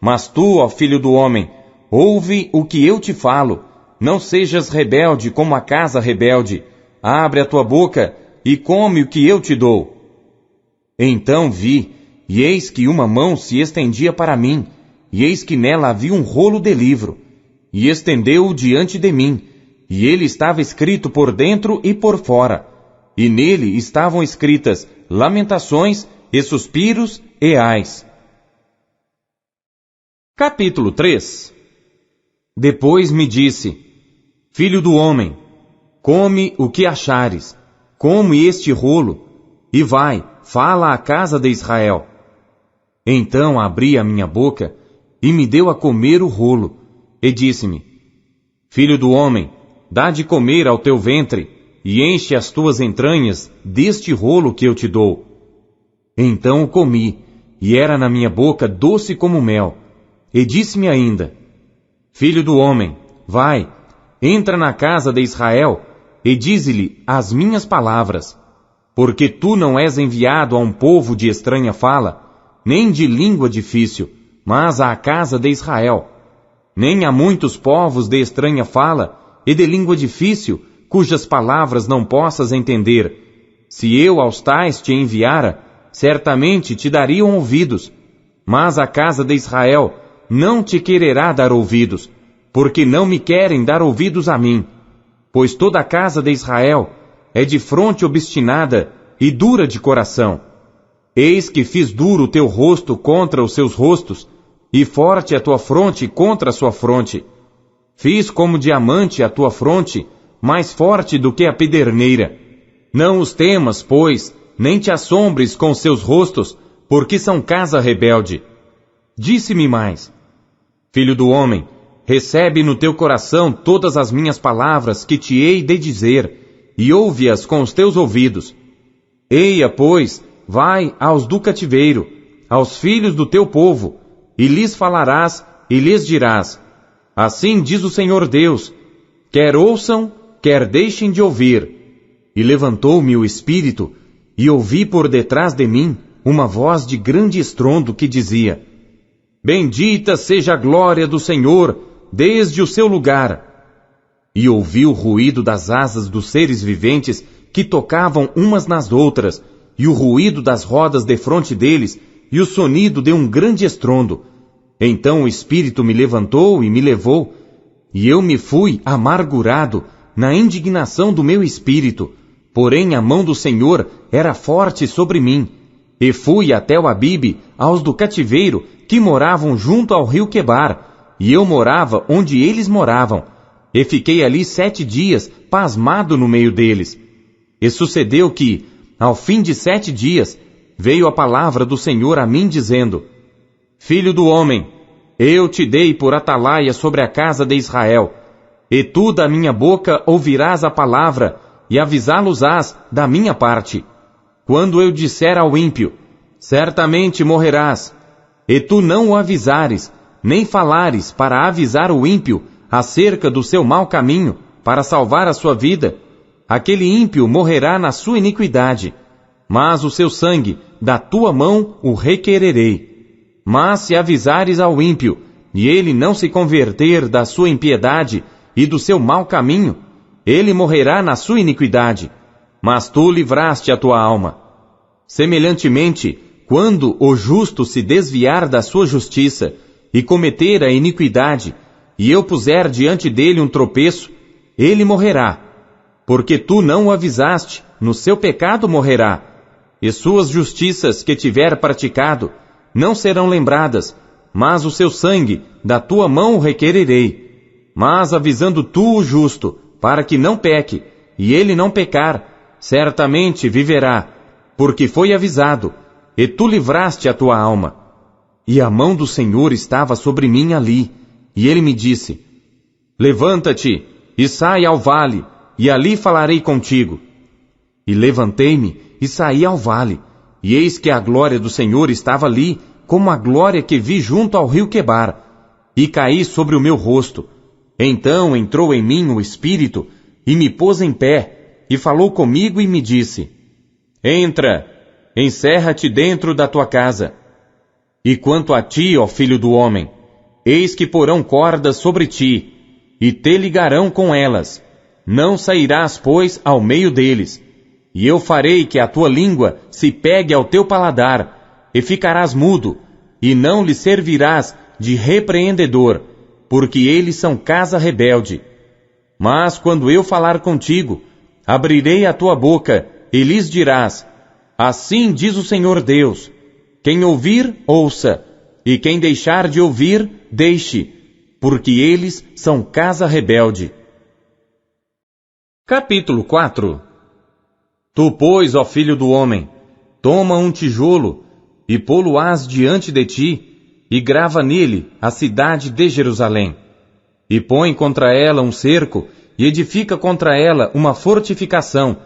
Mas tu, ó filho do homem, ouve o que eu te falo. Não sejas rebelde como a casa rebelde. Abre a tua boca e come o que eu te dou. Então vi, e eis que uma mão se estendia para mim, e eis que nela havia um rolo de livro, e estendeu-o diante de mim, e ele estava escrito por dentro e por fora, e nele estavam escritas lamentações e suspiros e ais. Capítulo 3. Depois me disse: Filho do homem, come o que achares, come este rolo, e vai, fala à casa de Israel. Então abri a minha boca, e me deu a comer o rolo, e disse-me: Filho do homem, dá de comer ao teu ventre, e enche as tuas entranhas deste rolo que eu te dou. Então o comi, e era na minha boca doce como mel. E disse-me ainda: Filho do homem, vai, entra na casa de Israel, e dize-lhe as minhas palavras, porque tu não és enviado a um povo de estranha fala, nem de língua difícil, mas à casa de Israel. Nem há muitos povos de estranha fala e de língua difícil, cujas palavras não possas entender. Se eu aos tais te enviara, certamente te dariam ouvidos, mas a casa de Israel não te quererá dar ouvidos, porque não me querem dar ouvidos a mim. Pois toda a casa de Israel é de fronte obstinada e dura de coração. Eis que fiz duro o teu rosto contra os seus rostos, e forte a tua fronte contra a sua fronte. Fiz como diamante a tua fronte, mais forte do que a pederneira. Não os temas, pois, nem te assombres com seus rostos, porque são casa rebelde. Disse-me mais: Filho do homem, recebe no teu coração todas as minhas palavras que te hei de dizer, e ouve-as com os teus ouvidos. Eia, pois, vai aos do cativeiro, aos filhos do teu povo, e lhes falarás e lhes dirás: Assim diz o Senhor Deus, quer ouçam, quer deixem de ouvir. E levantou-me o Espírito, e ouvi por detrás de mim uma voz de grande estrondo que dizia: Bendita seja a glória do Senhor, desde o seu lugar. E ouvi o ruído das asas dos seres viventes que tocavam umas nas outras, e o ruído das rodas defronte deles, e o sonido de um grande estrondo. Então o Espírito me levantou e me levou, e eu me fui amargurado na indignação do meu espírito, porém a mão do Senhor era forte sobre mim, e fui até o Abibe, aos do cativeiro, que moravam junto ao rio Quebar, e eu morava onde eles moravam, e fiquei ali 7 dias, pasmado no meio deles. E sucedeu que, ao fim de 7 dias, veio a palavra do Senhor a mim dizendo: Filho do homem, eu te dei por atalaia sobre a casa de Israel, e tu da minha boca ouvirás a palavra, e avisá-los-ás da minha parte. Quando eu disser ao ímpio: certamente morrerás, e tu não o avisares, nem falares para avisar o ímpio acerca do seu mau caminho, para salvar a sua vida, aquele ímpio morrerá na sua iniquidade, mas o seu sangue da tua mão o requererei. Mas se avisares ao ímpio, e ele não se converter da sua impiedade e do seu mau caminho, ele morrerá na sua iniquidade, mas tu livraste a tua alma. Semelhantemente, quando o justo se desviar da sua justiça e cometer a iniquidade, e eu puser diante dele um tropeço, ele morrerá. Porque tu não o avisaste, no seu pecado morrerá, e suas justiças que tiver praticado não serão lembradas, mas o seu sangue da tua mão o requererei. Mas avisando tu o justo, para que não peque, e ele não pecar, certamente viverá, porque foi avisado, e tu livraste a tua alma. E a mão do Senhor estava sobre mim ali, e ele me disse: Levanta-te e sai ao vale, e ali falarei contigo. E levantei-me e saí ao vale, e eis que a glória do Senhor estava ali, como a glória que vi junto ao rio Quebar, e caí sobre o meu rosto. Então entrou em mim o Espírito, e me pôs em pé, e falou comigo e me disse: Entra, encerra-te dentro da tua casa. E quanto a ti, ó filho do homem, eis que porão cordas sobre ti, e te ligarão com elas. Não sairás, pois, ao meio deles. E eu farei que a tua língua se pegue ao teu paladar, e ficarás mudo, e não lhe servirás de repreendedor, porque eles são casa rebelde. Mas quando eu falar contigo, abrirei a tua boca, e lhes dirás: assim diz o Senhor Deus, quem ouvir, ouça, e quem deixar de ouvir, deixe, porque eles são casa rebelde. Capítulo 4. Tu, pois, ó filho do homem, toma um tijolo, e pô-lo-ás diante de ti, e grava nele a cidade de Jerusalém. E põe contra ela um cerco, e edifica contra ela uma fortificação,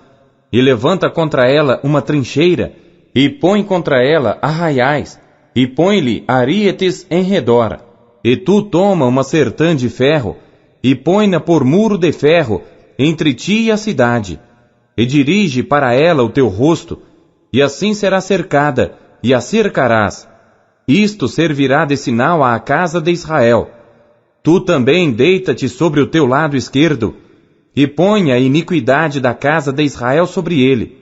e levanta contra ela uma trincheira, e põe contra ela arraiais, e põe-lhe arietes em redor. E tu toma uma sertã de ferro, e põe-na por muro de ferro, entre ti e a cidade, e dirige para ela o teu rosto, e assim será cercada, e a cercarás. Isto servirá de sinal à casa de Israel. Tu também deita-te sobre o teu lado esquerdo, e põe a iniquidade da casa de Israel sobre ele.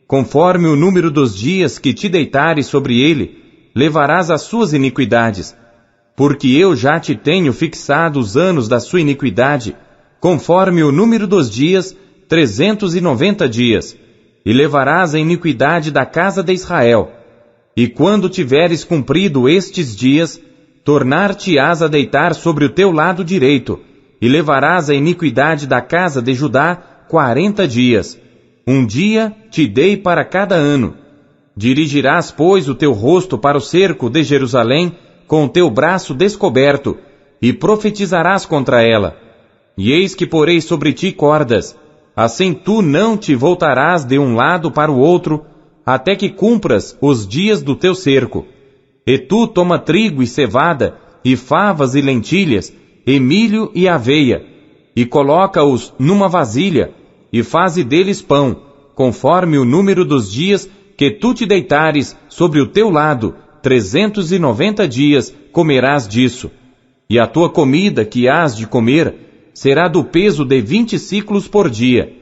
Conforme o número dos dias que te deitares sobre ele, levarás as suas iniquidades. Porque eu já te tenho fixado os anos da sua iniquidade, conforme o número dos dias, 390 dias, e levarás a iniquidade da casa de Israel. E quando tiveres cumprido estes dias, tornar-te-ás a deitar sobre o teu lado direito, e levarás a iniquidade da casa de Judá 40 dias. Um dia te dei para cada ano. Dirigirás, pois, o teu rosto para o cerco de Jerusalém, com o teu braço descoberto, e profetizarás contra ela. E eis que porei sobre ti cordas, assim tu não te voltarás de um lado para o outro, até que cumpras os dias do teu cerco. E tu toma trigo e cevada, e favas e lentilhas, e milho e aveia, e coloca-os numa vasilha, e faze deles pão, conforme o número dos dias que tu te deitares sobre o teu lado, 390 dias comerás disso. E a tua comida que hás de comer será do peso de 20 siclos por dia.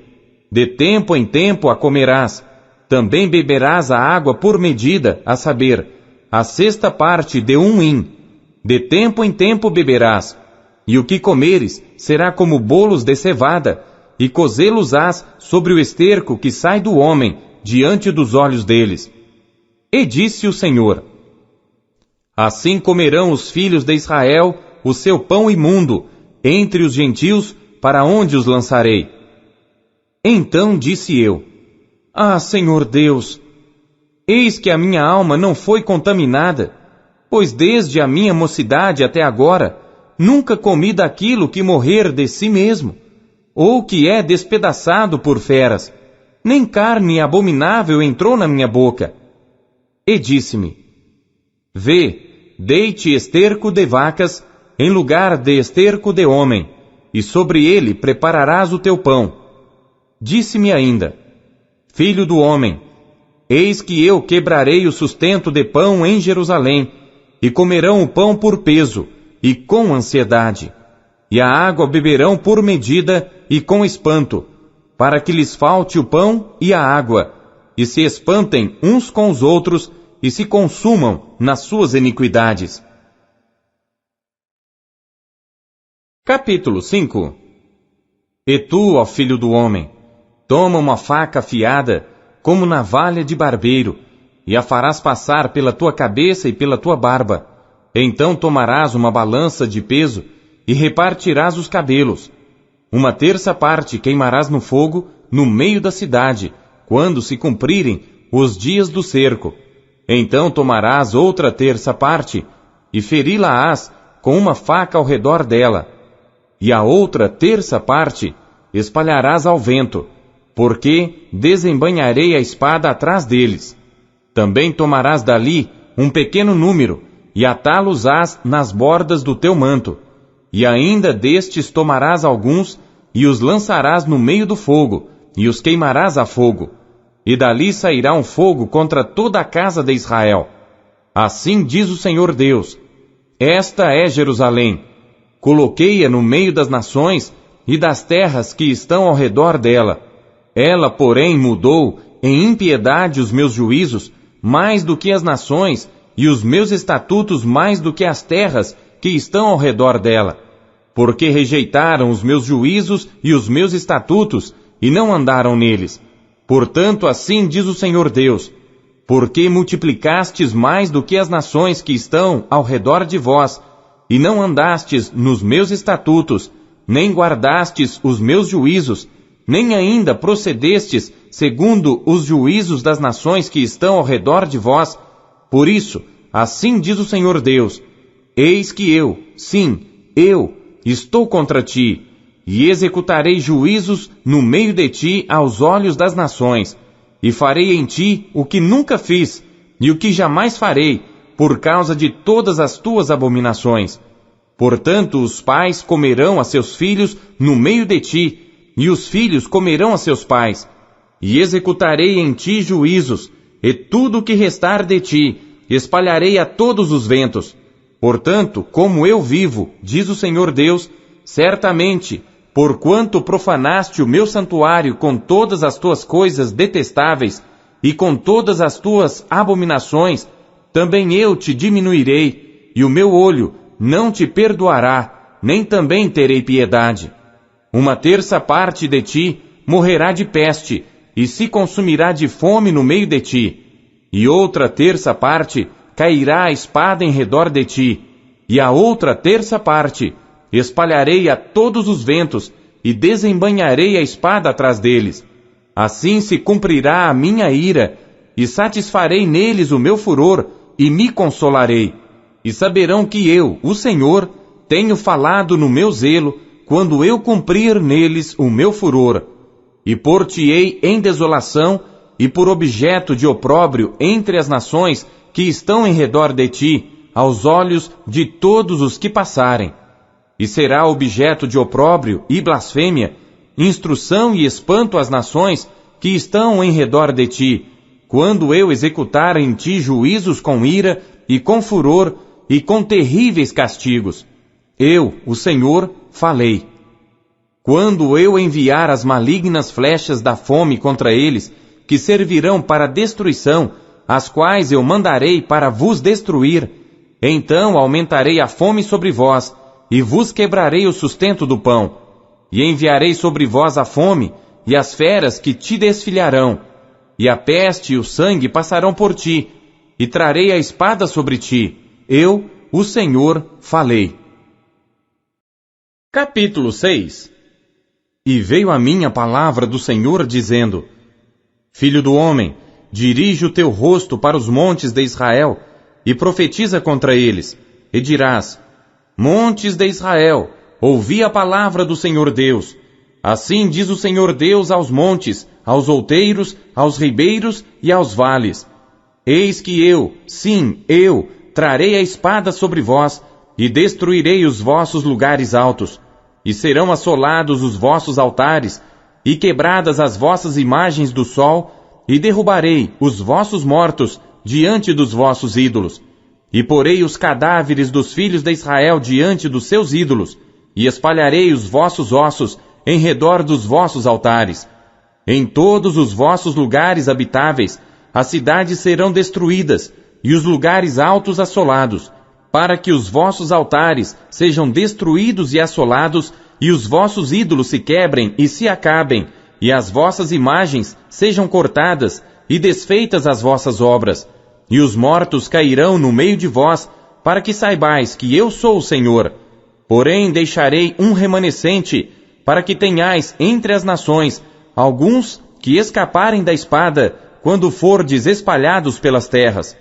De tempo em tempo a comerás. Também beberás a água por medida, a saber, a sexta parte de 1 hin. De tempo em tempo beberás. E o que comeres será como bolos de cevada, e cozê-los-ás sobre o esterco que sai do homem, diante dos olhos deles. E disse o Senhor: assim comerão os filhos de Israel o seu pão imundo, entre os gentios, para onde os lançarei. Então disse eu: ah, Senhor Deus, eis que a minha alma não foi contaminada, pois desde a minha mocidade até agora, nunca comi daquilo que morrer de si mesmo, ou que é despedaçado por feras, nem carne abominável entrou na minha boca. E disse-me: vê, deite esterco de vacas, em lugar de esterco de homem, e sobre ele prepararás o teu pão. Disse-me ainda: filho do homem, eis que eu quebrarei o sustento de pão em Jerusalém, e comerão o pão por peso, e com ansiedade, e a água beberão por medida e com espanto, para que lhes falte o pão e a água, e se espantem uns com os outros, e se consumam nas suas iniquidades. Capítulo 5. E tu, ó filho do homem, toma uma faca afiada, como navalha de barbeiro, e a farás passar pela tua cabeça e pela tua barba. Então tomarás uma balança de peso, e repartirás os cabelos. 1/3 parte queimarás no fogo, no meio da cidade, quando se cumprirem os dias do cerco. Então tomarás outra 1/3 parte, e feri-la-ás com uma faca ao redor dela. E a outra 1/3 parte espalharás ao vento, porque desembainharei a espada atrás deles. Também tomarás dali um pequeno número, e atá-los-ás nas bordas do teu manto. E ainda destes tomarás alguns, e os lançarás no meio do fogo, e os queimarás a fogo. E dali sairá um fogo contra toda a casa de Israel. Assim diz o Senhor Deus: esta é Jerusalém. Coloquei-a no meio das nações e das terras que estão ao redor dela. Ela, porém, mudou em impiedade os meus juízos mais do que as nações, e os meus estatutos mais do que as terras que estão ao redor dela. Porque rejeitaram os meus juízos e os meus estatutos, e não andaram neles. Portanto, assim diz o Senhor Deus: porque multiplicastes mais do que as nações que estão ao redor de vós, e não andastes nos meus estatutos, nem guardastes os meus juízos, nem ainda procedestes segundo os juízos das nações que estão ao redor de vós. Por isso, assim diz o Senhor Deus: eis que eu, sim, eu, estou contra ti, e executarei juízos no meio de ti aos olhos das nações, e farei em ti o que nunca fiz, e o que jamais farei, por causa de todas as tuas abominações. Portanto, os pais comerão a seus filhos no meio de ti, e os filhos comerão a seus pais. E executarei em ti juízos, e tudo o que restar de ti espalharei a todos os ventos. Portanto, como eu vivo, diz o Senhor Deus, certamente, porquanto profanaste o meu santuário com todas as tuas coisas detestáveis, e com todas as tuas abominações, também eu te diminuirei, e o meu olho não te perdoará, nem também terei piedade. Uma terça parte de ti morrerá de peste, e se consumirá de fome no meio de ti, e outra terça parte cairá a espada em redor de ti, e a outra terça parte espalharei a todos os ventos, e desembainharei a espada atrás deles. Assim se cumprirá a minha ira, e satisfarei neles o meu furor, e me consolarei. E saberão que eu, o Senhor, tenho falado no meu zelo, quando eu cumprir neles o meu furor. E pôr-te-ei em desolação, e por objeto de opróbrio entre as nações que estão em redor de ti, aos olhos de todos os que passarem. E será objeto de opróbrio e blasfêmia, instrução e espanto às nações que estão em redor de ti, quando eu executar em ti juízos com ira e com furor e com terríveis castigos. Eu, o Senhor, falei. Quando eu enviar as malignas flechas da fome contra eles, que servirão para destruição, as quais eu mandarei para vos destruir, então aumentarei a fome sobre vós, e vos quebrarei o sustento do pão, e enviarei sobre vós a fome, e as feras que te desfilharão, e a peste e o sangue passarão por ti, e trarei a espada sobre ti. Eu, o Senhor, falei. Capítulo 6. E veio a mim a palavra do Senhor, dizendo: Filho do homem, dirige o teu rosto para os montes de Israel, e profetiza contra eles, e dirás: Montes de Israel, ouvi a palavra do Senhor Deus. Assim diz o Senhor Deus aos montes, aos outeiros, aos ribeiros e aos vales: Eis que eu, sim, eu, trarei a espada sobre vós, e destruirei os vossos lugares altos, e serão assolados os vossos altares, e quebradas as vossas imagens do sol, e derrubarei os vossos mortos diante dos vossos ídolos, e porei os cadáveres dos filhos de Israel diante dos seus ídolos, e espalharei os vossos ossos em redor dos vossos altares. Em todos os vossos lugares habitáveis, as cidades serão destruídas, e os lugares altos assolados, para que os vossos altares sejam destruídos e assolados, e os vossos ídolos se quebrem e se acabem, e as vossas imagens sejam cortadas, e desfeitas as vossas obras, e os mortos cairão no meio de vós, para que saibais que eu sou o Senhor. Porém deixarei um remanescente, para que tenhais entre as nações alguns que escaparem da espada, quando fordes espalhados pelas terras.